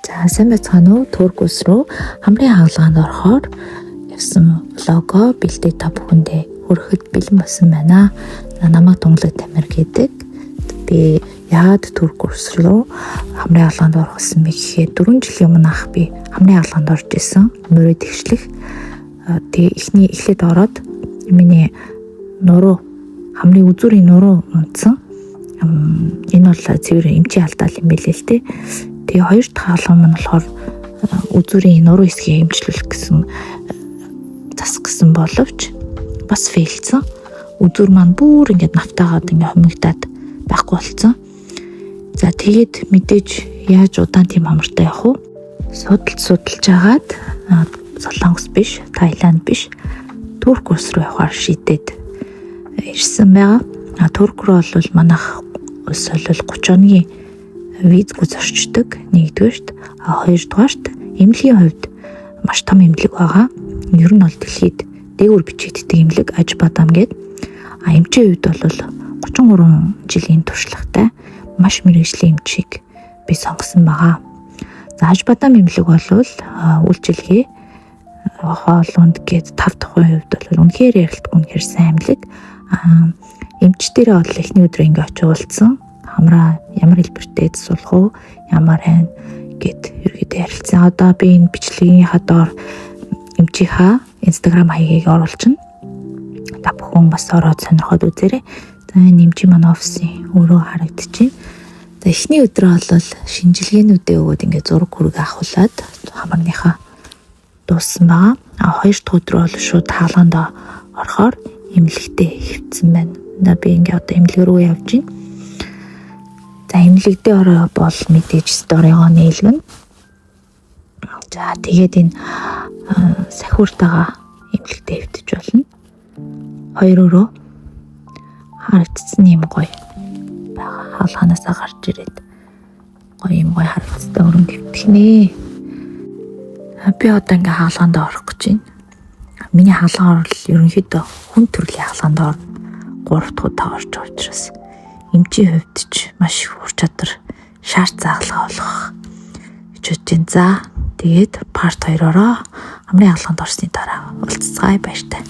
За сайн байцгаана уу? Туркус руу хамрын хаалганд орохоор явсан лого бэлдээ та бүхэндээ хүрэхэд бэлэн болсон байна. Намайг Тунгалаг Тамир гэдэг. Би яагаад Туркус руу хамрын хаалганд орох гэсэн бэ гэхээр 4 жилийн өмнө ах би хамрын хаалганд орж исэн. Мөрөө тэгшлэх. Тэгээ эхлээд ороод миний нуруу хамрын үзүүрийн нуруу унтсан. Энэ бол цэвэр эмчийн алдаа юм билээ л дээ. Тэгээ хоёр дахь хаалга маань болохоор үзүүрийн нуруу хэсгийг эмчлүүлэх гэсэн засгсан боловч бас фейлцэн. Үзүүр маань бүр ингээд навтаагаад ингээд хумигдаад байхгүй болцсон. За тэгээд мэдээж яаж удаан тийм хамартай явах вэ? Судалж агаад Солонгос биш, Таиланд биш, Туркус руу явахаар шийдээд ирсэн байгаа. Турк руу бол манайх улс бол 30 оны визгүй зорчдог. Нэгдүгээрт, хоёрдугаарт эмнэлгийн хувьд маш том эмнэлэг байгаа. Ер нь бол дэлхийд дээгүүр бичигддэг эмнэлэг Ажбадам гэдэг. Эмчийн хувьд бол 33 жилийн туршлагатай маш мэргэжлийн эмчийг би сонгосон байгаа. За Ажбадам эмнэлэг бол үйлчилгээ хоолунд гээд 5 дахь хувьд бол үнэхээр ярилтгүй үнэхээр сайн эмнэлэг. Эмчдэрээ бол эхний өдрөө ингээ очиж уулзсан. Хамраа ямар хэлбэртэй суулгах уу, ямар хань гэд ерөөдөө ярилцсан. Одоо би энэ бичлэгийн хадаар эмчийнхаа Instagram хаягийг оруулчихна. Та бүхэн бас ороод сонирхоод үзээрэй. За энэ эмчийн манай офисын өөрөө харагдчихэв. За эхний өдрөө бол шинжилгээнүүдээ өгөөд ингээ зураг хүрэг авахулаад хамарныхаа дууссан байгаа. Хоёр дахь өдрөө бол шууд хаалганд орохоор эмнэлэгтээ хэвцсэн байна. Би ингээ одоо эмнэлэг рүү явж байна. За эмнэлэгдээ ороо бол мэдээж сторигоо нийлгэн. За тэгээд энэ сахиуртайгаа эмнэлэгтээ хэвтэж болно. Хоёр өрөө харагдсан юм гоё байгаа. Хаалганаасаа гарч ирээд гоё юм гоё харагдсан өрөнд хэвтэх нэ. Би одоо ингээ хаалганд орох гэж байна. Миний хаалгаар бол ерөнхийдөө хүн төрлийн хаалганд орно. 3 дахь удаа орж байгаа учраас эмчийн хувьд ч маш их ур чадвар шаарц заалгаа болох гэж бодож байна. За тэгээд part 2-ороо хамрын хаалганд орсны дараа уулзцгаая баяртай.